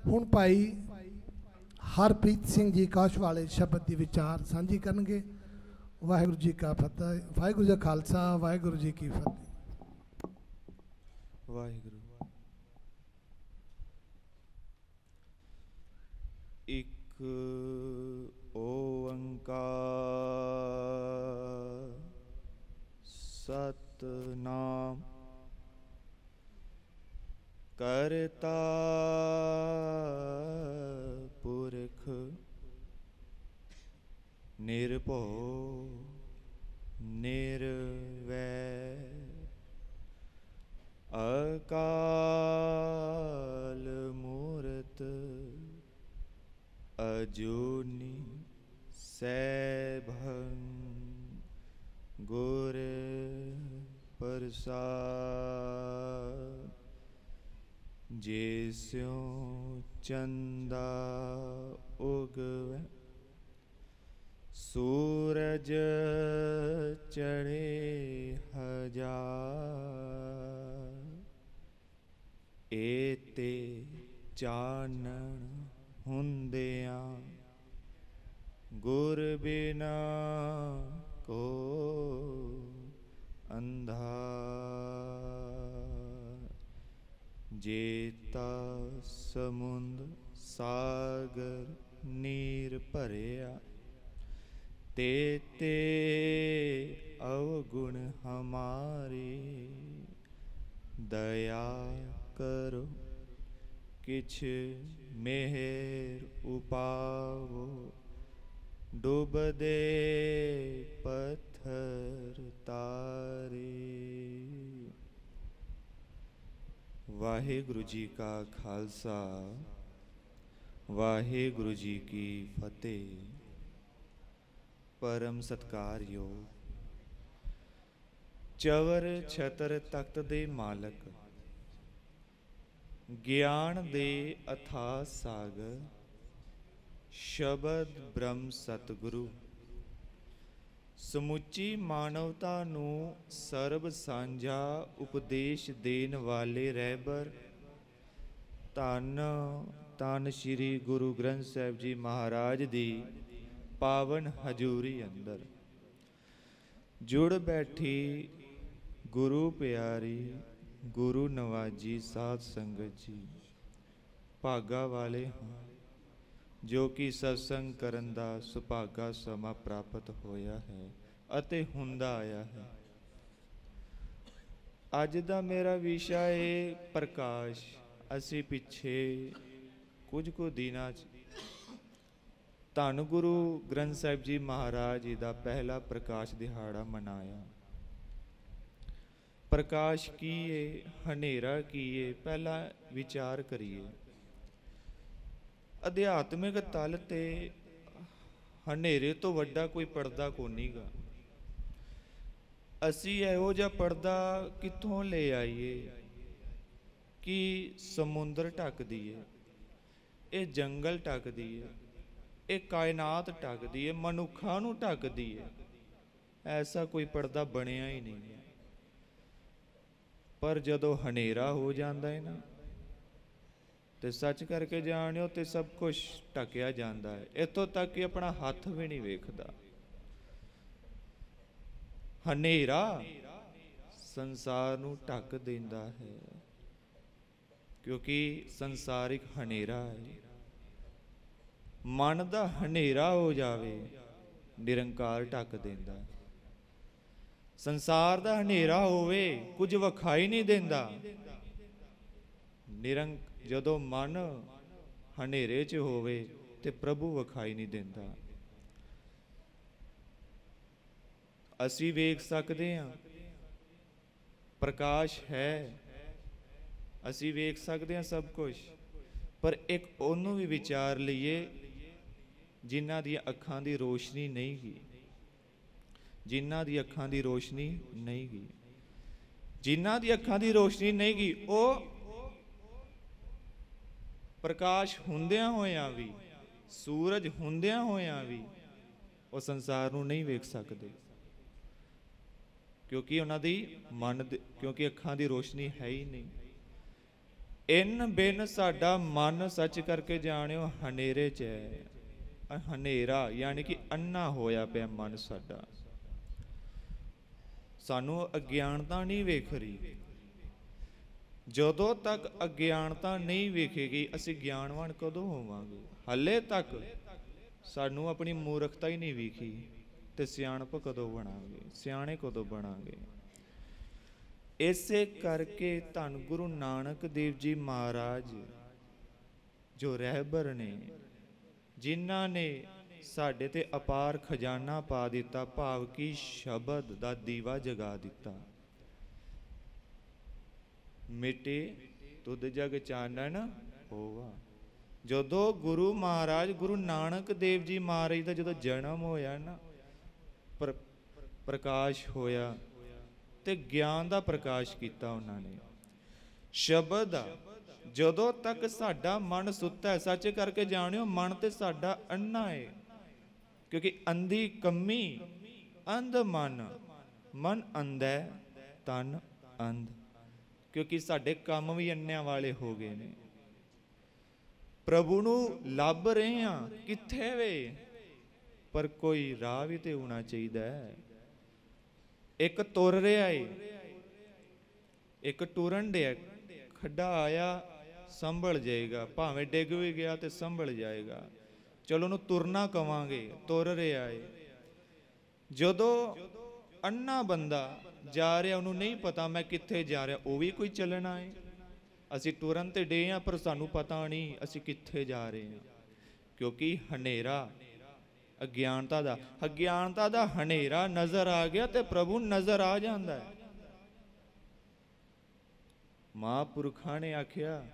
ਹੁਣ ਭਾਈ ਹਰਪ੍ਰੀਤ ਸਿੰਘ ਜੀ ਕਾਸ਼ ਵਾਲੇ ਸ਼ਬਦ ਦੀ ਵਿਚਾਰ ਸਾਂਝੀ ਕਰਨਗੇ। ਵਾਹਿਗੁਰੂ ਜੀ ਕਾ ਫਤਿਹ। ਵਾਹਿਗੁਰੂ ਜੀ ਕਾ ਖਾਲਸਾ, ਵਾਹਿਗੁਰੂ ਜੀ ਕੀ ਫਤਿਹ। ਵਾਹਿਗੁਰੂ। ਇੱਕ ਓੰਕਾਰ ਸਤਿਨਾਮ ਕਰਤਾ ਪੁਰਖ ਨਿਰਭਉ ਨਿਰਵੈਰ ਅਕਾਲ ਮੂਰਤ ਅਜੂਨੀ ਸੈਭੰ ਗੁਰ ਪ੍ਰਸਾਦ। ਜਿਸਿਉ ਚੰਦਾ ਉਗਵੈ ਸੂਰਜ ਚੜ੍ਹੇ ਹਜ਼ਾਰ। ਏਤੇ ਚਾਨਣ ਹੁੰਦਿਆਂ ਗੁਰ ਬਿਨਾ ਕੋ ਅੰਧਾਰ। ਜੇਤਾ ਸਮੁੰਦ ਸਾਗਰ ਨੀਰ ਭਰਿਆ तेते अवगुण हमारे। दया करो किछ मेहर उपावो डूबदे पत्थर तारे। वाहिगुरु जी का खालसा, वाहिगुरु जी की फतेह। परम सत्कारयोग चवर छतर तख्त दे मालक, ज्ञान दे अथाह सागर, शबद ब्रह्म सतगुरु समुची मानवता नूं सर्ब सांझा उपदेश देन वाले रहबर धन धन श्री गुरु ग्रंथ साहिब जी महाराज दी पावन हजूरी अंदर जुड़ बैठी गुरु प्यारी गुरु नवाजी साध संगत जी भागा वाले हाँ जो कि सत्संग करन दा सुभागा समा प्राप्त होया है अते हुंदा आया है। अज दा मेरा विषय है प्रकाश। असी पिछे कुछ को दिनां धन गुरु ग्रंथ साहिब जी महाराज जी का पहला प्रकाश दिहाड़ा मनाया। प्रकाश की है, हनेरा की है, पहला विचार करिए। अध्यात्मिक तल ते हनेरे तो वड्डा कोई पर्दा कोनी गा। असी इहो जिहा पर्दा कित्थों ले आईए कि समुंदर ढक दिए, ये जंगल ढक दिए, ये कायनात ढकदी है, मनुखा नूं ढकदी है। ऐसा कोई पर्दा बनिया ही नहीं है। पर जदों हनेरा हो जाता है ना तो सच करके जानियो तो सब कुछ ढकिया जाता है। इतों तक कि अपना हाथ भी नहीं वेखदा। हनेरा संसार नूं ढक देंदा है क्योंकि संसारिक हनेरा है। मन दा हनेरा हो जावे निरंकार ढक देंदा। संसार दा हनेरा होवे कुछ विखाई नहीं देंदा। जदों मन हनेरे च होवे ते प्रभु विखाई नहीं देंदा। असी वेख सकदे हां प्रकाश है, असी वेख सकदे हां सब कुछ, पर एक ओनू भी विचार लईए जिन्हां दी अखां दी रोशनी नहीं गी, जिन्हां दी अखां दी रोशनी नहीं गी, जिन्हां दी अखां दी रोशनी नहीं गी, ओ प्रकाश हुंदियां होयां भी, सूरज हुंदियां होयां भी वो संसार नूं नहीं वेख सकदे क्योंकि उन्हां दी मन क्योंकि अखां दी रोशनी है ही नहीं। ਇਨ ਬਿਨ ਸਾਡਾ ਮਨ ਸੱਚ ਕਰਕੇ ਜਾਣਿਓ ਹਨੇਰੇ 'ਚ ਹੈ। ਹਨੇਰਾ ਯਾਨੀ ਕਿ ਅੰਨਾ ਹੋਇਆ ਪਿਆ ਮਨ ਸਾਡਾ। ਸਾਨੂੰ ਅਗਿਆਨਤਾ ਨਹੀਂ ਵੇਖ ਰਹੀ। ਜਦੋਂ ਤੱਕ ਅਗਿਆਨਤਾ ਨਹੀਂ ਵੇਖੇਗੀ ਅਸੀਂ ਗਿਆਨਵਾਨ ਕਦੋਂ ਹੋਵਾਂਗੇ? ਹਲੇ ਤੱਕ ਸਾਨੂੰ ਆਪਣੀ ਮੂਰਖਤਾ ਹੀ ਨਹੀਂ ਵਿਖੀ ਤੇ ਸਿਆਣਪ ਕਦੋਂ ਬਣਾਂਗੇ? ਸਿਆਣੇ ਕਦੋਂ ਬਣਾਂਗੇ? ਇਸੇ ਕਰਕੇ ਧੰਨ ਗੁਰੂ ਨਾਨਕ ਦੇਵ ਜੀ ਮਹਾਰਾਜ ਜੋ ਰਹਿਬਰ ਨੇ, ਜਿਨ੍ਹਾਂ ਨੇ ਸਾਡੇ ਤੇ ਅਪਾਰ ਖਜ਼ਾਨਾ ਪਾ ਦਿੱਤਾ, ਭਾਵ ਕਿ ਸ਼ਬਦ ਦਾ ਦੀਵਾ ਜਗਾ ਦਿੱਤਾ। ਮਿਟੇ ਤੁਧ ਜਗ ਚਾਨਣ ਹੋਵਾ। ਜਦੋਂ ਗੁਰੂ ਮਹਾਰਾਜ ਗੁਰੂ ਨਾਨਕ ਦੇਵ ਜੀ ਮਹਾਰਾਜ ਦਾ ਜਦੋਂ ਜਨਮ ਹੋਇਆ ਨਾ, ਪ੍ਰਕਾਸ਼ ਹੋਇਆ ਤੇ ਗਿਆਨ ਦਾ ਪ੍ਰਕਾਸ਼ ਕੀਤਾ ਉਹਨਾਂ ਨੇ, ਸ਼ਬਦ ਦਾ। ਜਦੋਂ ਤੱਕ ਸਾਡਾ ਮਨ ਸੁੱਤਾ ਹੈ, ਸੱਚ ਕਰਕੇ ਜਾਣਿਓ ਮਨ ਤੇ ਸਾਡਾ ਅੰਨਾ ਹੈ, ਕਿਉਂਕਿ ਅੰਧੀ ਕੰਮੀ ਅੰਧ ਮਨ, ਮਨ ਅੰਧਾ ਤਨ ਅੰਧ, ਕਿਉਂਕਿ ਸਾਡੇ ਕੰਮ ਵੀ ਅੰਨਿਆਂ ਵਾਲੇ ਹੋ ਗਏ ਨੇ। ਪ੍ਰਭੂ ਨੂੰ ਲੱਭ ਰਹੇ ਹਾਂ ਕਿੱਥੇ ਵੇ, ਪਰ ਕੋਈ ਰਾਹ ਵੀ ਤੇ ਹੋਣਾ ਚਾਹੀਦਾ ਹੈ। ਇੱਕ ਤੁਰ ਰਿਹਾ ਏ, ਇੱਕ ਟੁਰਨ ਡਿਆ, ਖੱਡਾ ਆਇਆ ਸੰਭਲ ਜਾਏਗਾ, ਭਾਵੇਂ ਡਿੱਗ ਵੀ ਗਿਆ ਤੇ ਸੰਭਲ ਜਾਏਗਾ। ਚਲੋ ਉਹਨੂੰ ਤੁਰਨਾ ਕਵਾਂਗੇ, ਤੁਰ ਰਿਹਾ ਏ। ਜਦੋਂ ਅੰਨਾ ਬੰਦਾ ਜਾ ਰਿਹਾ, ਉਹਨੂੰ ਨਹੀਂ ਪਤਾ ਮੈਂ ਕਿੱਥੇ ਜਾ ਰਿਹਾ, ਉਹ ਵੀ ਕੋਈ ਚੱਲਣਾ ਏ। ਅਸੀਂ ਟੁਰਨ ਤੇ ਡੇ ਹਾਂ ਪਰ ਸਾਨੂੰ ਪਤਾ ਨਹੀਂ ਅਸੀਂ ਕਿੱਥੇ ਜਾ ਰਹੇ ਹਾਂ, ਕਿਉਂਕਿ ਹਨੇਰਾ ਅਗਿਆਨਤਾ ਦਾ ਹਨੇਰਾ ਨਜ਼ਰ ਆ ਗਿਆ ਤੇ ਪ੍ਰਭੂ ਨਜ਼ਰ ਆ ਜਾਂਦਾ ਹੈ। ਮਹਾਂਪੁਰਖਾਂ ਨੇ ਆਖਿਆ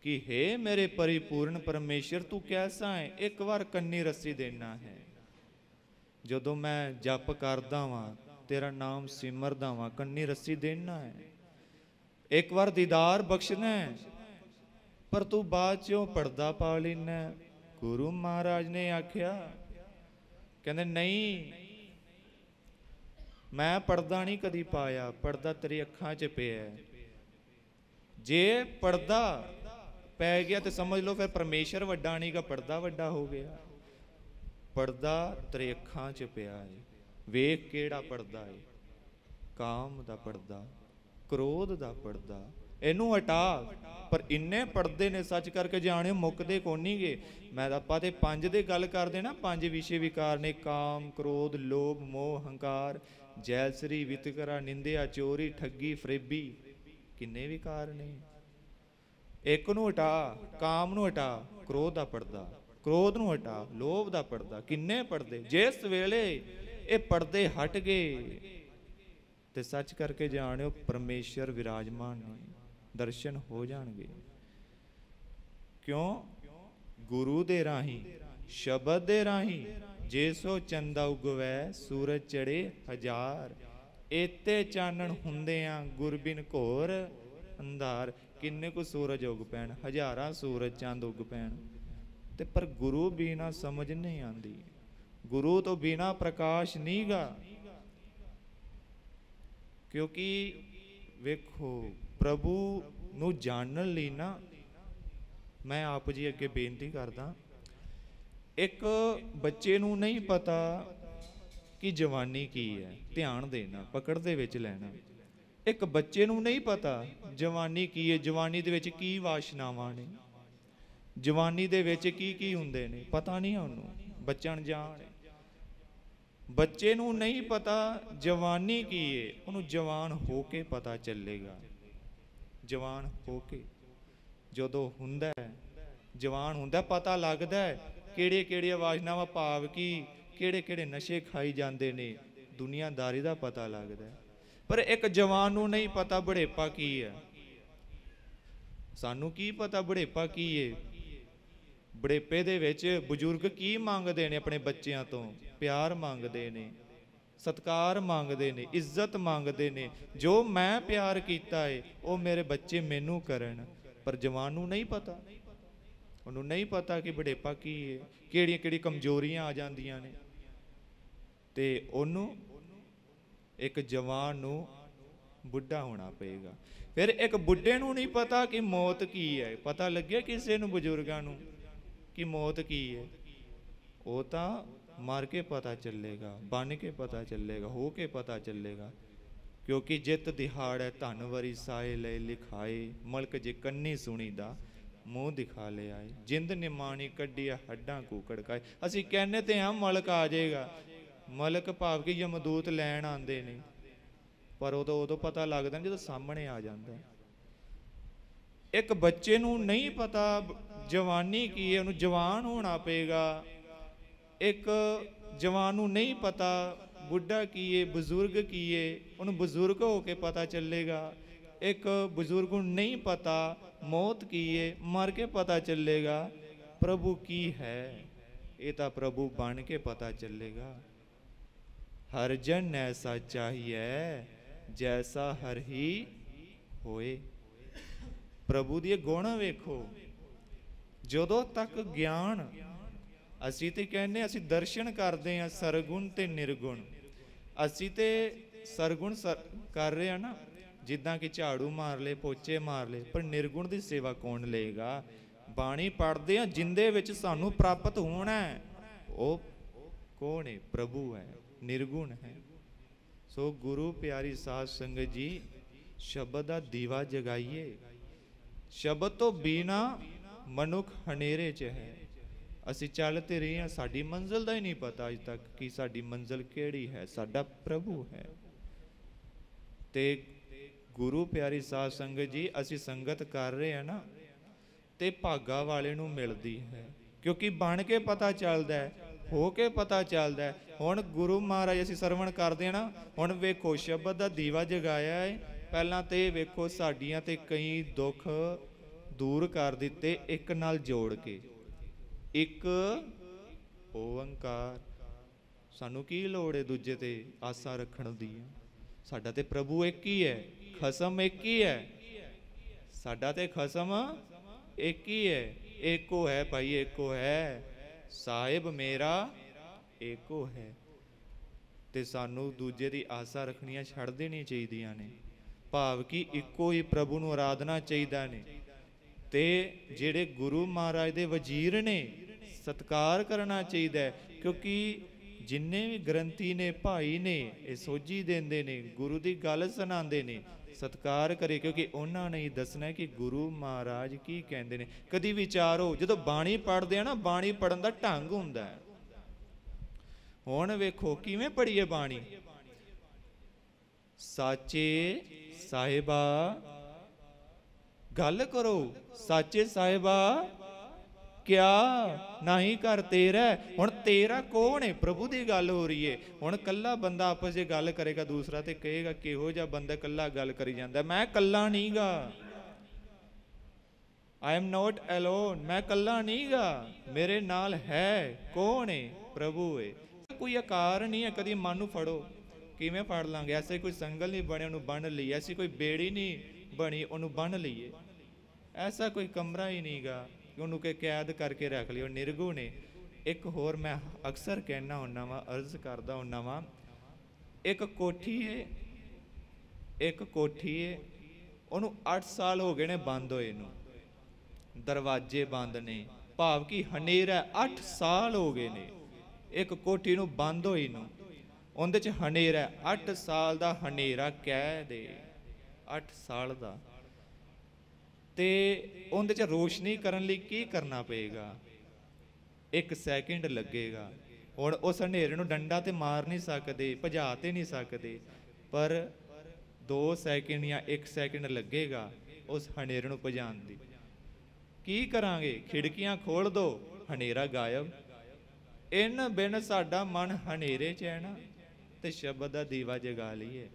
ਕਿ ਹੇ ਮੇਰੇ ਪਰਿਪੂਰਨ ਪਰਮੇਸ਼ਰ, ਤੂੰ ਕੈਸਾ ਹੈ? ਇੱਕ ਵਾਰ ਕੰਨੀ ਰੱਸੀ ਦੇਣਾ ਹੈ। ਜਦੋਂ ਮੈਂ ਜਪ ਕਰਦਾ ਵਾਂ, ਤੇਰਾ ਨਾਮ ਸਿਮਰਦਾ ਵਾਂ, ਕੰਨੀ ਰੱਸੀ ਦੇਣਾ ਹੈ। ਇੱਕ ਵਾਰ ਦੀਦਾਰ ਬਖਸ਼ਣਾ ਹੈ, ਪਰ ਤੂੰ ਬਾਅਦ ਚੋਂ ਪਰਦਾ ਪਾ ਲੈਣਾ। ਗੁਰੂ ਮਹਾਰਾਜ ਨੇ ਆਖਿਆ, ਕਹਿੰਦੇ ਨਹੀਂ, ਮੈਂ ਪਰਦਾ ਨਹੀਂ ਕਦੀ ਪਾਇਆ, ਪਰਦਾ ਤੇਰੀ ਅੱਖਾਂ 'ਚ ਪਿਆ। ਜੇ ਪਰਦਾ ਪੈ ਗਿਆ ਤੇ ਸਮਝ ਲਓ ਫਿਰ ਪਰਮੇਸ਼ਰ ਵੱਡਾ ਨਹੀਂਗਾ, ਪਰਦਾ ਵੱਡਾ ਹੋ ਗਿਆ। ਪਰਦਾ ਤੇਰੀ ਅੱਖਾਂ 'ਚ ਪਿਆ ਹੈ। ਵੇਖ ਕਿਹੜਾ ਪਰਦਾ ਹੈ? ਕਾਮ ਦਾ ਪਰਦਾ, ਕ੍ਰੋਧ ਦਾ ਪਰਦਾ, ਇਹਨੂੰ ਹਟਾ। ਪਰ ਇੰਨੇ ਪਰਦੇ ਨੇ ਸੱਚ ਕਰਕੇ ਜਾਣਿਓ ਮੁੱਕਦੇ ਕੋਨੀਗੇ। ਮੈਂ ਆਪਾਂ ਤੇ 5 ਦੇ ਗੱਲ ਕਰਦੇ ਨਾ, 5 ਵਿਸ਼ੇ ਵਿਕਾਰ ਨੇ, ਕਾਮ, ਕ੍ਰੋਧ, ਲੋਭ, ਮੋਹ, ਹੰਕਾਰ, ਜੈਲਸਰੀ, ਵਿਤਕਰਾ, ਨਿੰਦਿਆ, ਚੋਰੀ, ਠੱਗੀ, ਫਰੇਬੀ, ਕਿੰਨੇ ਵਿਕਾਰ ਨੇ। ਇੱਕ ਨੂੰ ਹਟਾ, ਕਾਮ ਨੂੰ ਹਟਾ, ਕ੍ਰੋਧ ਦਾ ਪਰਦਾ, ਕ੍ਰੋਧ ਨੂੰ ਹਟਾ, ਲੋਭ ਦਾ ਪਰਦਾ, ਕਿੰਨੇ ਪਰਦੇ। ਜਿਸ ਵੇਲੇ ਇਹ ਪਰਦੇ ਹਟ ਗਏ ਤੇ ਸੱਚ ਕਰਕੇ ਜਾਣਿਓ ਪਰਮੇਸ਼ਰ ਵਿਰਾਜਮਾਨ ਨੇ, ਦਰਸ਼ਨ ਹੋ ਜਾਣਗੇ। ਕਿਉਂ? ਗੁਰੂ ਦੇ ਰਾਹੀਂ, ਸ਼ਬਦ ਦੇ ਰਾਹੀਂ। ਜੇ ਸੋ ਚੰਦਾ ਉਗਵੈ ਸੂਰਜ ਚੜੇ ਹਜ਼ਾਰ, ਏਤੇ ਚਾਨਣ ਹੁੰਦਿਆਂ ਗੁਰਬਿਨ ਘੋਰ ਅੰਧਾਰ। ਕਿੰਨੇ ਕੁ ਸੂਰਜ ਉਗ ਪੈਣ, ਹਜ਼ਾਰਾਂ ਸੂਰਜ ਚੰਦ ਉਗ ਪੈਣ, ਤੇ ਪਰ ਗੁਰੂ ਬਿਨਾ ਸਮਝ ਨਹੀਂ ਆਉਂਦੀ। ਗੁਰੂ ਤੋਂ ਬਿਨਾ ਪ੍ਰਕਾਸ਼ ਨਹੀਂਗਾ। ਕਿਉਂਕਿ ਵੇਖੋ, ਪ੍ਰਭੂ ਨੂੰ ਜਾਣਨ ਲਈ ਨਾ, ਮੈਂ ਆਪ ਜੀ ਅੱਗੇ ਬੇਨਤੀ ਕਰਦਾ, ਇੱਕ ਬੱਚੇ ਨੂੰ ਨਹੀਂ ਪਤਾ ਕਿ ਜਵਾਨੀ ਕੀ ਹੈ, ਧਿਆਨ ਦੇਣਾ, ਪਕੜ ਦੇ ਵਿੱਚ ਲੈਣਾ। ਇੱਕ ਬੱਚੇ ਨੂੰ ਨਹੀਂ ਪਤਾ ਜਵਾਨੀ ਕੀ ਹੈ, ਜਵਾਨੀ ਦੇ ਵਿੱਚ ਕੀ ਵਾਸ਼ਨਾਵਾਂ ਨੇ, ਜਵਾਨੀ ਦੇ ਵਿੱਚ ਕੀ ਕੀ ਹੁੰਦੇ ਨੇ, ਪਤਾ ਨਹੀਂ ਉਹਨੂੰ, ਬੱਚਾ ਅਣਜਾਣ ਹੈ। ਬੱਚੇ ਨੂੰ ਨਹੀਂ ਪਤਾ ਜਵਾਨੀ ਕੀ ਹੈ, ਉਹਨੂੰ ਜਵਾਨ ਹੋ ਕੇ ਪਤਾ ਚੱਲੇਗਾ। ਜਵਾਨ ਹੋ ਕੇ ਜਦੋਂ ਹੁੰਦਾ, ਜਵਾਨ ਹੁੰਦਾ, ਪਤਾ ਲੱਗਦਾ ਕਿਹੜੇ ਕਿਹੜੇ ਵਾਸ਼ਨਾਵਾਂ, ਭਾਵ ਕਿ ਕਿਹੜੇ ਕਿਹੜੇ ਨਸ਼ੇ ਖਾਈ ਜਾਂਦੇ ਨੇ, ਦੁਨੀਆਦਾਰੀ ਦਾ ਪਤਾ ਲੱਗਦਾ। ਪਰ ਇੱਕ ਜਵਾਨ ਨੂੰ ਨਹੀਂ ਪਤਾ ਬੁਢੇਪਾ ਕੀ ਹੈ। ਸਾਨੂੰ ਕੀ ਪਤਾ ਬੁਢੇਪਾ ਕੀ ਹੈ? ਬੁਢੇਪੇ ਦੇ ਵਿੱਚ ਬਜ਼ੁਰਗ ਕੀ ਮੰਗਦੇ ਨੇ ਆਪਣੇ ਬੱਚਿਆਂ ਤੋਂ? ਪਿਆਰ ਮੰਗਦੇ ਨੇ, ਸਤਿਕਾਰ ਮੰਗਦੇ ਨੇ, ਇੱਜ਼ਤ ਮੰਗਦੇ ਨੇ। ਜੋ ਮੈਂ ਪਿਆਰ ਕੀਤਾ ਹੈ ਉਹ ਮੇਰੇ ਬੱਚੇ ਮੈਨੂੰ ਕਰਨ। ਪਰ ਜਵਾਨ ਨੂੰ ਨਹੀਂ ਪਤਾ, ਉਹਨੂੰ ਨਹੀਂ ਪਤਾ ਕਿ ਬੁਢੇਪਾ ਕੀ ਹੈ, ਕਿਹੜੀਆਂ ਕਿਹੜੀਆਂ ਕਮਜ਼ੋਰੀਆਂ ਆ ਜਾਂਦੀਆਂ ਨੇ। ਤੇ ਉਹਨੂੰ, ਇੱਕ ਜਵਾਨ ਨੂੰ ਬੁੱਢਾ ਹੋਣਾ ਪਏਗਾ। फिर एक बुढ़े नूं नहीं पता कि मौत की है, पता लगे किसी नूं बजुर्गां नूं कि मौत की है, वो तो मर के पता चलेगा, बन के पता चलेगा, हो के पता चलेगा। क्योंकि जित दिहाड़ है धन वरी साए ले लिखाए, मलक जे कन्नी सुनी दा मूँह दिखा ले आए, जिंद निमाणी कड्डी हड्डां कूकड़ खाए। असीं कहने ते हाँ मलक आ जाएगा, मलक भाव कि यमदूत लैण आंदे ने, पर उदों पता लगदा जदों सामने आ जांदा। एक बच्चे नूं नहीं पता जवानी की है, उन्हें जवान होना पेगा। एक जवान नूं नहीं पता बुढ़ा की है, बजुर्ग की है, उन्हें बजुर्ग होके पता चलेगा। एक बजुर्ग को नहीं पता मौत की है, मर के पता चलेगा। प्रभु की है ये तो प्रभु बन के पता चलेगा। हर जन ऐसा चाहिए जैसा हर ही होए। प्रभु दी गुण वेखो, जदों तक ज्ञान असी तो कहने असी दर्शन करते हैं सरगुण ते निर्गुण, असी तो सरगुण कर रहे हैं ना, जिदा कि झाड़ू मार ले पोचे मार ले, पर निर्गुण की सेवा कौन लेगा। बाणी पढ़ते हैं जिंदे विच सानू प्राप्त होना है, वो कौन है? प्रभु है, निर्गुण है। सो गुरु प्यारी साध संगत जी, शब्द का दीवा जगाइए। शब्द तो बिना मनुख हनेरे च है। असी चलते रहे हैं, साडी मंजिल का ही नहीं पता अज तक कि साडी मंजिल केड़ी है। साडा प्रभु है। ते गुरु प्यारी साध संगत जी, असी संगत कर रहे हैं ना, ते भागा वाले नूं मिलदी है, क्योंकि बन के पता चलता है, हो के पता चलता है। हुण गुरु महाराज असी सरवण करते हैं ना, हुण वेखो शब्द का दीवा जगाया है। पहला तो वेखो साडियां ते कई दुख दूर कर दिते एक नाल जोड़ के। एक ओंकार, सानू की लोड़ है दूजे ते आसा रखण दी? साडा ते प्रभु एक ही है, खसम एक ही है। साडा ते खसम एक ही है, एको है भाई, एको है। साहिब मेरा एको है। ते सानू दूजे दी आसा रखनियां छड़ देनी चाहिदियां ने, भाव कि इको ही प्रभु नूं आराधना चाहिदा ने। ते जेड़े गुरु महाराज दे वजीर ने सत्कार करना चाहिए, क्योंकि जिन्ने भी ग्रंथी ने भाई ने ये सोझी देंदे ने, गुरु की गल सुनाते ने, सत्कार करे, क्योंकि उन्होंने ही दसना है कि गुरु महाराज की कहते हैं। कदी विचारो जो बाणी पढ़ते हैं ना, बाणी पढ़न का ढंग हुंदा है। हुण वेखो किवें पढ़ीए बाणी। साचे साहिबा गल करो, साचे साहिबा क्या नहीं कर तेरा। हुण तेरा कौन है? प्रभु की गल हो रही है। हुण कल्ला बंदा आपस में गल करेगा, दूसरा तो कहेगा किहो जिहा बंदा कल्ला गल करी जांदा। मैं कल्ला नहीं गा, आई एम नॉट अलोन, मैं कल्ला नहीं गा, मेरे नाल है। कौन है? प्रभु है। कोई आकार नहीं है, कदी मन नूं फड़ो, किवें फड़ लांगे? ऐसे कोई संगल नहीं बने उन्होंने बन लीए, ऐसी कोई बेड़ी नहीं बनी उन्होंने बन लीए, ऐसा कोई कमरा ही नहीं गा उन्होंने कैद करके रख लियो। निर्गुण है। एक होर मैं अक्सर कहना हुन्ना वा, अर्ज करदा हुन्ना वा, एक कोठी है, एक कोठी है, उन्होंने 8 साल हो गए ने बंद होए नूं, दरवाजे बंद ने, भाव कि हनेरा 8 साल हो गए ने एक कोठी नूं बंद होई नूं, उहदे च हनेरा 8 साल दा हनेरा कैद है, 8 साल दा। ते उहदे च रोशनी करन लई की करना पेगा? 1 सैकेंड लगेगा। हुण उस हनेरे नूं डंडा ते मार नहीं सकते, भजा ते नहीं सकते, पर 2 सैकेंड या 1 सैकेंड लगेगा उस हनेरे नूं भजाण दी। की करांगे? खिड़कियां खोल दो, हनेरा गायब। इन बिन साडा मन हनेरे च है ना, ते शब्द दा दीवा जगा लीए,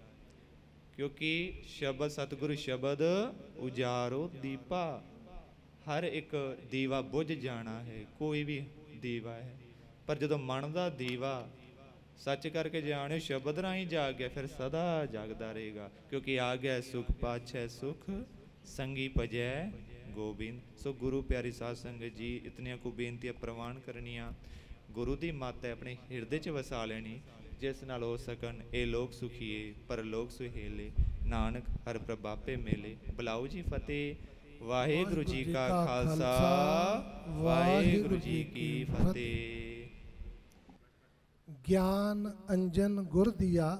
क्योंकि शब्द सतगुरु शब्द उजारो दीपा। हर एक दीवा बुझ जाना है, कोई भी दीवा है, पर जो मन का दीवा सच करके जाने शब्द राही जाग गया, फिर सदा जागदा रहेगा। क्योंकि आ गया सुख पाछै सुख, संगी भजै गोबिंद। सो गुरु प्यारी साध संगत जी, इतनियां को बेनतियां प्रवान करनियां, गुरु की मत है अपने हिरदे च वसा लेनी, जिस नाल हो सकन ए लोक सुखीए पर लोक सुहेले। ਨਾਨਕ ਹਰ ਪ੍ਰਭਾਪੇ ਮੇਲੇ। ਬੁਲਾਓ ਜੀ ਫਤਿਹ। ਵਾਹਿਗੁਰੂ ਜੀ ਕਾ ਖਾਲਸਾ, ਵਾਹਿਗੁਰੂ ਜੀ ਕੀ ਫਤਿਹ। ਗਿਆਨ ਅੰਜਨ ਗੁਰ ਦੀਆ,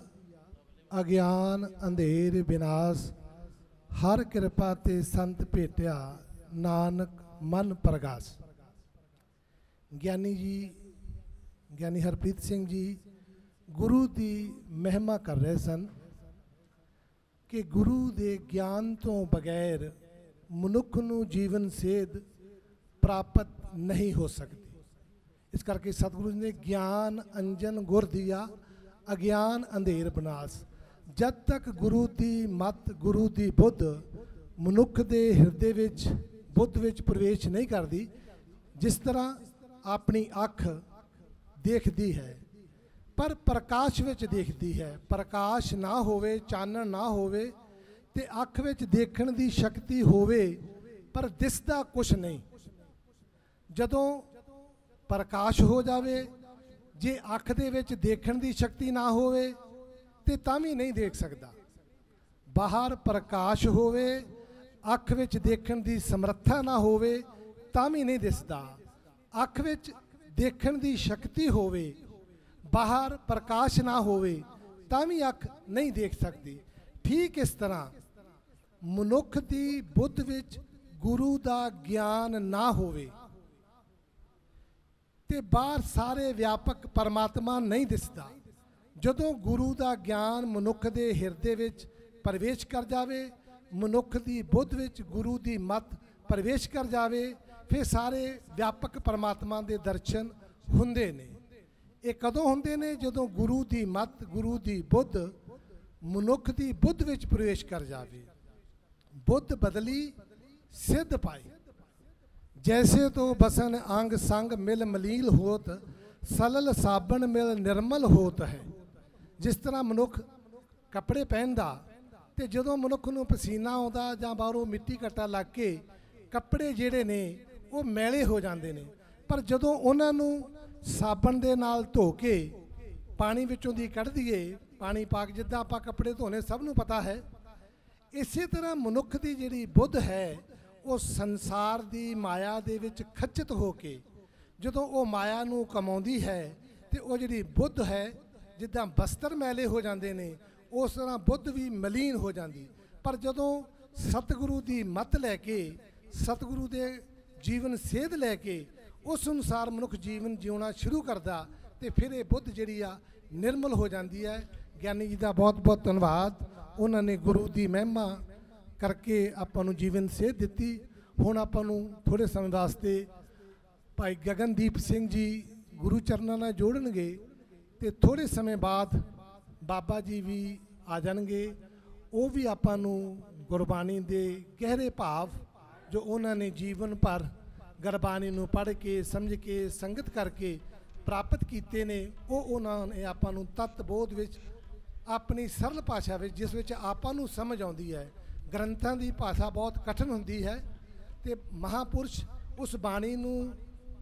ਅਗਿਆਨ ਅੰਧੇਰ ਵਿਨਾਸ਼। ਹਰ ਕਿਰਪਾ ਤੇ ਸੰਤ ਭੇਟਿਆ, ਨਾਨਕ ਮਨ ਪ੍ਰਗਾਸ। ਗਿਆਨੀ ਜੀ, ਗਿਆਨੀ ਹਰਪ੍ਰੀਤ ਸਿੰਘ ਜੀ ਗੁਰੂ ਦੀ ਮਹਿਮਾ ਕਰ ਰਹੇ ਸਨ ਕਿ ਗੁਰੂ ਦੇ ਗਿਆਨ ਤੋਂ ਬਗੈਰ ਮਨੁੱਖ ਨੂੰ ਜੀਵਨ ਸੇਧ ਪ੍ਰਾਪਤ ਨਹੀਂ ਹੋ ਸਕਦੀ। ਇਸ ਕਰਕੇ ਸਤਿਗੁਰੂ ਜੀ ਨੇ ਗਿਆਨ ਅੰਜਨ ਗੁਰ ਦੀਆ, ਅਗਿਆਨ ਅੰਧੇਰ ਵਿਨਾਸ਼। ਜਦ ਤੱਕ ਗੁਰੂ ਦੀ ਮੱਤ, ਗੁਰੂ ਦੀ ਬੁੱਧ ਮਨੁੱਖ ਦੇ ਹਿਰਦੇ ਵਿੱਚ, ਬੁੱਧ ਵਿੱਚ ਪ੍ਰਵੇਸ਼ ਨਹੀਂ ਕਰਦੀ, ਜਿਸ ਤਰ੍ਹਾਂ ਆਪਣੀ ਅੱਖ ਦੇਖਦੀ ਹੈ ਪਰ ਪ੍ਰਕਾਸ਼ ਵਿੱਚ ਦੇਖਦੀ ਹੈ, ਪ੍ਰਕਾਸ਼ ਨਾ ਹੋਵੇ, ਚਾਨਣ ਨਾ ਹੋਵੇ ਤੇ ਅੱਖ ਵਿੱਚ ਦੇਖਣ ਦੀ ਸ਼ਕਤੀ ਹੋਵੇ ਪਰ ਦਿਸਦਾ ਕੁਛ ਨਹੀਂ। ਜਦੋਂ ਪ੍ਰਕਾਸ਼ ਹੋ ਜਾਵੇ, ਜੇ ਅੱਖ ਦੇ ਵਿੱਚ ਦੇਖਣ ਦੀ ਸ਼ਕਤੀ ਨਾ ਹੋਵੇ ਤੇ ਤਾਂ ਵੀ ਨਹੀਂ ਦੇਖ ਸਕਦਾ। ਬਾਹਰ ਪ੍ਰਕਾਸ਼ ਹੋਵੇ, ਅੱਖ ਵਿੱਚ ਦੇਖਣ ਦੀ ਸਮਰੱਥਾ ਨਾ ਹੋਵੇ ਤਾਂ ਵੀ ਨਹੀਂ ਦਿਸਦਾ। ਅੱਖ ਵਿੱਚ ਦੇਖਣ ਦੀ ਸ਼ਕਤੀ ਹੋਵੇ, ਬਾਹਰ ਪ੍ਰਕਾਸ਼ ਨਾ ਹੋਵੇ ਤਾਂ ਵੀ ਅੱਖ ਨਹੀਂ ਦੇਖ ਸਕਦੀ। ਠੀਕ ਇਸ ਤਰ੍ਹਾਂ ਮਨੁੱਖ ਦੀ ਬੁੱਧ ਵਿੱਚ ਗੁਰੂ ਦਾ ਗਿਆਨ ਨਾ ਹੋਵੇ ਤੇ ਬਾਹਰ ਸਾਰੇ ਵਿਆਪਕ ਪਰਮਾਤਮਾ ਨਹੀਂ ਦਿਸਦਾ। ਜਦੋਂ ਗੁਰੂ ਦਾ ਗਿਆਨ ਮਨੁੱਖ ਦੇ ਹਿਰਦੇ ਵਿੱਚ ਪ੍ਰਵੇਸ਼ ਕਰ ਜਾਵੇ, ਮਨੁੱਖ ਦੀ ਬੁੱਧ ਵਿੱਚ ਗੁਰੂ ਦੀ ਮੱਤ ਪ੍ਰਵੇਸ਼ ਕਰ ਜਾਵੇ, ਫਿਰ ਸਾਰੇ ਵਿਆਪਕ ਪਰਮਾਤਮਾ ਦੇ ਦਰਸ਼ਨ ਹੁੰਦੇ ਨੇ। ਇਹ ਕਦੋਂ ਹੁੰਦੇ ਨੇ? ਜਦੋਂ ਗੁਰੂ ਦੀ ਮੱਤ, ਗੁਰੂ ਦੀ ਬੁੱਧ ਮਨੁੱਖ ਦੀ ਬੁੱਧ ਵਿੱਚ ਪ੍ਰਵੇਸ਼ ਕਰ ਜਾਵੇ। ਬੁੱਧ ਬਦਲੀ ਸਿੱਧ ਪਾਈ। ਜੈਸੇ ਤੋ ਬਸਨ ਅੰਗ ਸੰਗ ਮਿਲ ਮਲੀਲ ਹੋਤ, ਸਲਲ ਸਾਬਣ ਮਿਲ ਨਿਰਮਲ ਹੋਤ ਹੈ। ਜਿਸ ਤਰ੍ਹਾਂ ਮਨੁੱਖ ਕੱਪੜੇ ਪਹਿਨਦਾ ਤੇ ਜਦੋਂ ਮਨੁੱਖ ਨੂੰ ਪਸੀਨਾ ਆਉਂਦਾ ਜਾਂ ਬਾਹਰੋਂ ਮਿੱਟੀ ਘੱਟਾ ਲੱਗ ਕੇ ਕੱਪੜੇ ਜਿਹੜੇ ਨੇ ਉਹ ਮੈਲੇ ਹੋ ਜਾਂਦੇ ਨੇ, ਪਰ ਜਦੋਂ ਉਹਨਾਂ ਨੂੰ ਸਾਬਣ ਦੇ ਨਾਲ ਧੋ ਕੇ ਪਾਣੀ ਵਿੱਚੋਂ ਦੀ ਕੱਢ ਦਈਏ, ਪਾਣੀ ਪਾ ਕੇ ਜਿੱਦਾਂ ਆਪਾਂ ਕੱਪੜੇ ਧੋਣੇ ਸਭ ਨੂੰ ਪਤਾ ਹੈ, ਇਸੇ ਤਰ੍ਹਾਂ ਮਨੁੱਖ ਦੀ ਜਿਹੜੀ ਬੁੱਧ ਹੈ ਉਹ ਸੰਸਾਰ ਦੀ ਮਾਇਆ ਦੇ ਵਿੱਚ ਖੱਚਤ ਹੋ ਕੇ ਜਦੋਂ ਉਹ ਮਾਇਆ ਨੂੰ ਕਮਾਉਂਦੀ ਹੈ ਤੇ ਉਹ ਜਿਹੜੀ ਬੁੱਧ ਹੈ, ਜਿੱਦਾਂ ਬਸਤਰ ਮੈਲੇ ਹੋ ਜਾਂਦੇ ਨੇ ਉਸ ਤਰ੍ਹਾਂ ਬੁੱਧ ਵੀ ਮਲੀਨ ਹੋ ਜਾਂਦੀ। ਪਰ ਜਦੋਂ ਸਤਿਗੁਰੂ ਦੀ ਮੱਤ ਲੈ ਕੇ, ਸਤਿਗੁਰੂ ਦੇ ਜੀਵਨ ਸੇਧ ਲੈ ਕੇ ਉਸ ਅਨੁਸਾਰ ਮਨੁੱਖ ਜੀਵਨ ਜਿਉਣਾ ਸ਼ੁਰੂ ਕਰਦਾ ਤੇ ਫਿਰ ਇਹ ਬੁੱਧ ਜਿਹੜੀ ਆ ਨਿਰਮਲ ਹੋ ਜਾਂਦੀ ਹੈ। ਗਿਆਨੀ ਜੀ ਦਾ ਬਹੁਤ ਬਹੁਤ ਧੰਨਵਾਦ। ਉਹਨਾਂ ਨੇ ਗੁਰੂ ਦੀ ਮਹਿਮਾ ਕਰਕੇ ਆਪਾਂ ਨੂੰ ਜੀਵਨ ਸੇਧ ਦਿੱਤੀ। ਹੁਣ ਆਪਾਂ ਨੂੰ ਥੋੜ੍ਹੇ ਸਮੇਂ ਵਾਸਤੇ ਭਾਈ ਗਗਨਦੀਪ ਸਿੰਘ ਜੀ ਗੁਰੂ ਚਰਨਾਂ ਨਾਲ ਜੋੜਨਗੇ ਤੇ ਥੋੜ੍ਹੇ ਸਮੇਂ ਬਾਅਦ ਬਾਬਾ ਜੀ ਵੀ ਆ ਜਾਣਗੇ। ਉਹ ਵੀ ਆਪਾਂ ਨੂੰ ਗੁਰਬਾਣੀ ਦੇ ਗਹਿਰੇ ਭਾਵ ਜੋ ਉਹਨਾਂ ਨੇ ਜੀਵਨ ਭਰ ਗੁਰਬਾਣੀ ਨੂੰ ਪੜ੍ਹ ਕੇ, ਸਮਝ ਕੇ, ਸੰਗਤ ਕਰਕੇ ਪ੍ਰਾਪਤ ਕੀਤੇ ਨੇ, ਉਹ ਉਹਨਾਂ ਨੇ ਆਪਾਂ ਨੂੰ ਤਤ ਬੋਧ ਵਿੱਚ ਆਪਣੀ ਸਰਲ ਭਾਸ਼ਾ ਵਿੱਚ, ਜਿਸ ਵਿੱਚ ਆਪਾਂ ਨੂੰ ਸਮਝ ਆਉਂਦੀ ਹੈ। ਗ੍ਰੰਥਾਂ ਦੀ ਭਾਸ਼ਾ ਬਹੁਤ ਕਠਿਨ ਹੁੰਦੀ ਹੈ ਤੇ ਮਹਾਂਪੁਰਸ਼ ਉਸ ਬਾਣੀ ਨੂੰ,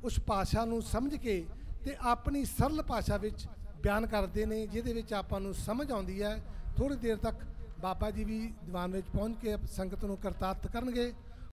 ਉਸ ਭਾਸ਼ਾ ਨੂੰ ਸਮਝ ਕੇ ਤੇ ਆਪਣੀ ਸਰਲ ਭਾਸ਼ਾ ਵਿੱਚ ਬਿਆਨ ਕਰਦੇ ਨੇ, ਜਿਹਦੇ ਵਿੱਚ ਆਪਾਂ ਨੂੰ ਸਮਝ ਆਉਂਦੀ ਹੈ। ਥੋੜ੍ਹੀ ਦੇਰ ਤੱਕ ਬਾਬਾ ਜੀ ਵੀ ਦੀਵਾਨ ਵਿੱਚ ਪਹੁੰਚ ਕੇ ਸੰਗਤ ਨੂੰ ਕਰਤਾਰਤ ਕਰਨਗੇ।